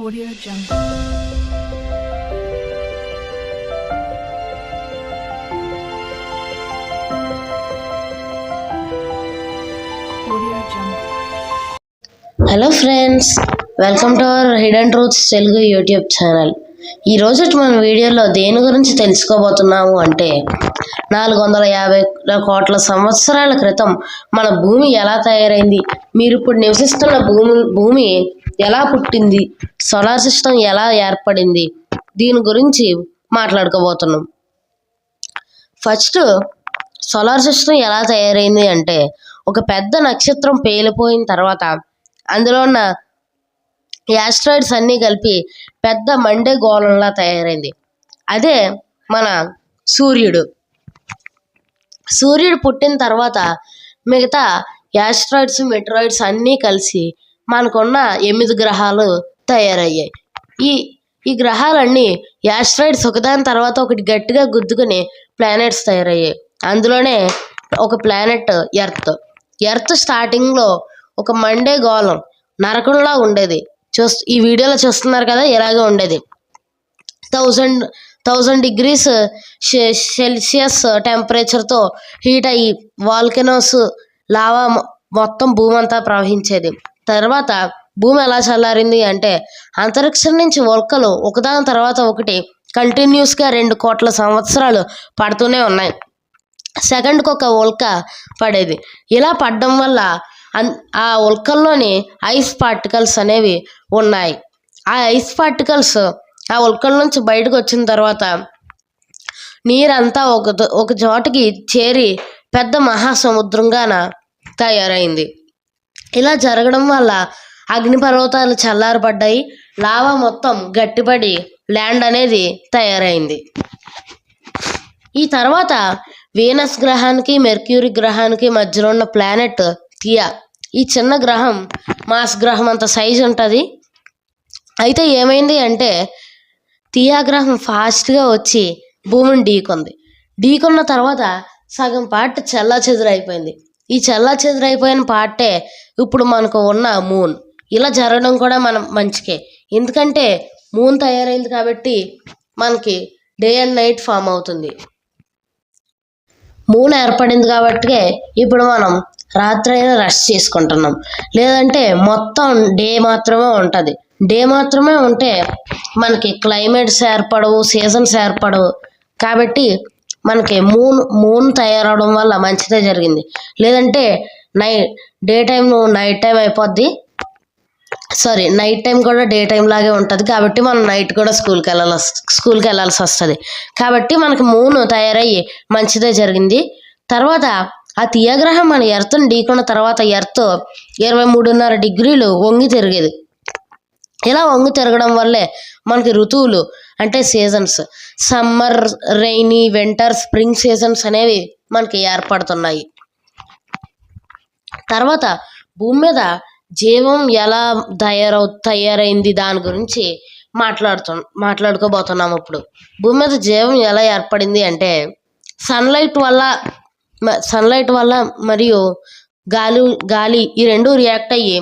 Audio Jungle. Audio Jungle. Hello friends, welcome to our hidden truths Telugu YouTube channel. ఈరోజు మన వీడియోలో దేని గురించి తెలుసుకోబోతున్నాము అంటే 450 కోట్ల సంవత్సరాల క్రితం మన భూమి ఎలా తయారైంది, మీరు ఇప్పుడు నివసిస్తున్న భూమి ఎలా పుట్టింది, సోలార్ సిస్టమ్ ఎలా ఏర్పడింది, దీని గురించి మాట్లాడుకోబోతున్నాం. ఫస్ట్ సోలార్ సిస్టమ్ ఎలా తయారైంది అంటే, ఒక పెద్ద నక్షత్రం పేలిపోయిన తర్వాత అందులో ఉన్న యాస్ట్రాయిడ్స్ అన్నీ కలిపి పెద్ద మండే గోళంలా తయారైంది. అదే మన సూర్యుడు. సూర్యుడు పుట్టిన తర్వాత మిగతా యాస్ట్రాయిడ్స్ మెట్రాయిడ్స్ అన్నీ కలిసి మనకున్న 8 గ్రహాలు తయారయ్యాయి. ఈ గ్రహాలన్నీ యాస్ట్రాయిడ్స్ ఒకదాని తర్వాత ఒకటి గట్టిగా గుద్దుకుని ప్లానెట్స్ తయారయ్యాయి. అందులోనే ఒక ప్లానెట్ ఎర్త్ స్టార్టింగ్లో ఒక మండే గోళం నరకంలా ఉండేది. ఈ వీడియోలో చూస్తున్నారు కదా, ఇలాగే ఉండేది. 1000 డిగ్రీస్ సెల్సియస్ టెంపరేచర్తో హీట్ అయ్యి వాల్కెనోస్ లావా మొత్తం భూమి అంతా ప్రవహించేది. తర్వాత భూమి ఎలా చల్లారింది అంటే, అంతరిక్షం నుంచి ఉల్కలు ఒకదాని తర్వాత ఒకటి కంటిన్యూస్గా 2 కోట్ల సంవత్సరాలు పడుతూనే ఉన్నాయి. సెకండ్కి ఒక ఉల్క పడేది. ఇలా పడడం వల్ల ఆ ఉల్కల్లోని ఐస్ పార్టికల్స్ అనేవి ఉన్నాయి. ఆ ఐస్ పార్టికల్స్ ఆ ఉల్కల నుంచి బయటకు వచ్చిన తర్వాత నీరంతా ఒక చోటికి చేరి పెద్ద మహాసముద్రంగాన తయారైంది. ఇలా జరగడం వల్ల అగ్నిపర్వతాలు చల్లారబడ్డాయి, లావా మొత్తం గట్టిపడి ల్యాండ్ అనేది తయారైంది. ఈ తర్వాత వీనస్ గ్రహానికి మెర్క్యూరీ గ్రహానికి మధ్యలో ఉన్న ప్లానెట్ థియా. ఈ చిన్న గ్రహం మార్స్ గ్రహం అంత సైజు ఉంటుంది. అయితే ఏమైంది అంటే, థియా గ్రహం ఫాస్ట్గా వచ్చి భూమిని ఢీకొన్న తర్వాత సగం పార్ట్ చెల్లాచెదురైపోయింది. ఈ చెల్లాచెదురైపోయిన పార్టే ఇప్పుడు మనకు ఉన్న మూన్. ఇలా జరగడం కూడా మనం మంచికే, ఎందుకంటే మూన్ తయారైంది కాబట్టి మనకి డే అండ్ నైట్ ఫామ్ అవుతుంది. మూన్ ఏర్పడింది కాబట్టి ఇప్పుడు మనం రాత్రి అయినా రెస్ట్ చేసుకుంటున్నాం. లేదంటే మొత్తం డే మాత్రమే ఉంటుంది. డే మాత్రమే ఉంటే మనకి క్లైమేట్స్ ఏర్పడవు, సీజన్స్ ఏర్పడవు. కాబట్టి మనకి మూన్ తయారవడం వల్ల మంచిదే జరిగింది. లేదంటే డే టైం నైట్ టైం అయిపోద్ది, నైట్ టైం కూడా డే టైం లాగే ఉంటుంది. కాబట్టి మనం నైట్ కూడా స్కూల్కి వెళ్ళాల్సి వస్తుంది. కాబట్టి మనకి మూన్ తయారయ్యి మంచిదే జరిగింది. తర్వాత ఆ థియా గ్రహం మన ఎర్త్ని ఢీకొన్న తర్వాత ఎర్త్ 23.5 డిగ్రీలు వంగి తిరిగేది. ఇలా వంగి తిరగడం వల్లే మనకి ఋతువులు అంటే seasons, summer, rainy, winter, spring seasons అనేవి మనకి ఏర్పడుతున్నాయి. తర్వాత భూమి మీద జీవం ఎలా తయారైంది దాని గురించి మాట్లాడుకోబోతున్నాం. ఇప్పుడు భూమి మీద జీవం ఎలా ఏర్పడింది అంటే, సన్లైట్ వల్ల మరియు గాలి ఈ రెండు రియాక్ట్ అయ్యి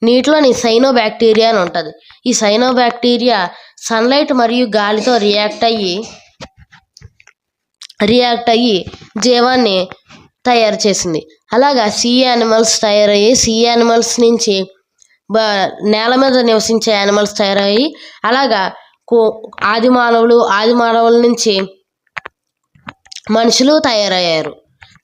నీటిలోని సైనో బ్యాక్టీరియా అని ఉంటుంది. ఈ సైనో బ్యాక్టీరియా సన్లైట్ మరియు గాలితో రియాక్ట్ అయ్యి జీవాన్ని తయారు చేసింది. అలాగా సీ యానిమల్స్ తయారయ్యి, సీ యానిమల్స్ నుంచి నేల మీద నివసించే యానిమల్స్ తయారయ్యి, అలాగా ఆది మానవుల నుంచి మనుషులు తయారయ్యారు.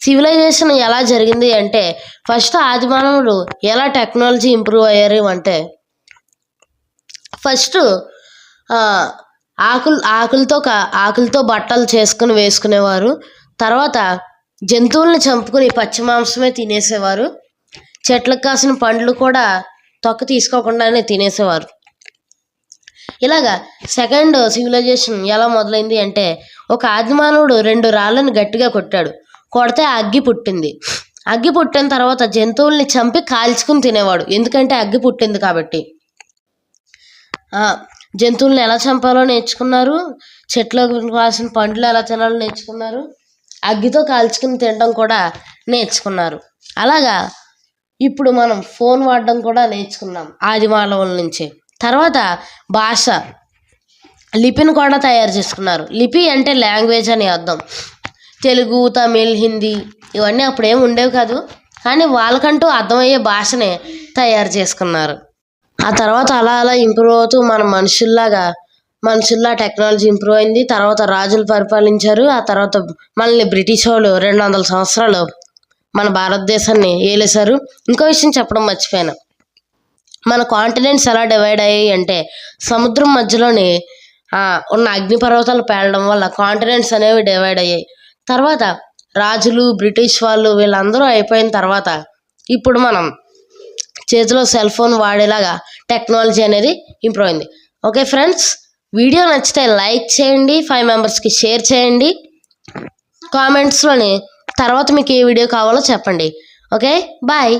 సివిలైజేషన్ ఎలా జరిగింది అంటే, ఫస్ట్ ఆది మానవులు ఎలా టెక్నాలజీ ఇంప్రూవ్ అయ్యారు అంటే, ఫస్ట్ ఆకులతో బట్టలు చేసుకుని వేసుకునేవారు. తర్వాత జంతువుల్ని చంపుకుని పచ్చి మాంసమే తినేసేవారు. చెట్లకు కాసిన పండ్లు కూడా తొక్క తీసుకోకుండానే తినేసేవారు. ఇలాగా సెకండ్ సివిలైజేషన్ ఎలా మొదలైంది అంటే, ఒక ఆదిమానవుడు 2 రాళ్ళని గట్టిగా కొడితే అగ్గి పుట్టింది. అగ్గి పుట్టిన తర్వాత జంతువుల్ని చంపి కాల్చుకుని తినేవాడు, ఎందుకంటే అగ్గి పుట్టింది కాబట్టి. జంతువుల్ని ఎలా చంపాలో నేర్చుకున్నారు, చెట్లకు కాసిన పండ్లు ఎలా తినాలో నేర్చుకున్నారు, అగ్గితో కాల్చుకుని తినడం కూడా నేర్చుకున్నారు. అలాగా ఇప్పుడు మనం ఫోన్ వాడడం కూడా నేర్చుకున్నాం ఆది మానవుల నుంచి. తర్వాత భాష లిపిని కూడా తయారు చేసుకున్నారు. లిపి అంటే లాంగ్వేజ్ అని అర్థం. తెలుగు, తమిళ్, హిందీ ఇవన్నీ అప్పుడేం ఉండేవి కాదు, కానీ వాళ్ళకంటూ అర్థమయ్యే భాషనే తయారు చేసుకున్నారు. ఆ తర్వాత అలా అలా ఇంప్రూవ్ అవుతూ మన మనుషుల్లా టెక్నాలజీ ఇంప్రూవ్ అయింది. తర్వాత రాజులు పరిపాలించారు. ఆ తర్వాత మనల్ని బ్రిటిష్ వాళ్ళు 200 సంవత్సరాలు మన భారతదేశాన్ని ఏలేశారు. ఇంకో విషయం చెప్పడం మర్చిపోయాను. మన కాంటినెంట్స్ ఎలా డివైడ్ అయ్యాయి అంటే సముద్రం మధ్యలోని ఉన్న అగ్నిపర్వతాలు పేలడం వల్ల కాంటినెంట్స్ అనేవి డివైడ్ అయ్యాయి. తర్వాత రాజులు, బ్రిటిష్ వాళ్ళు వీళ్ళందరూ అయిపోయిన తర్వాత ఇప్పుడు మనం చేతిలో సెల్ ఫోన్ వాడేలాగా టెక్నాలజీ అనేది ఇంప్రూవ్ అయింది. ఓకే ఫ్రెండ్స్, వీడియో నచ్చితే లైక్ చేయండి, 5 మెంబర్స్కి షేర్ చేయండి. కామెంట్స్లోని తర్వాత మీకు ఏ వీడియో కావాలో చెప్పండి. Okay, bye.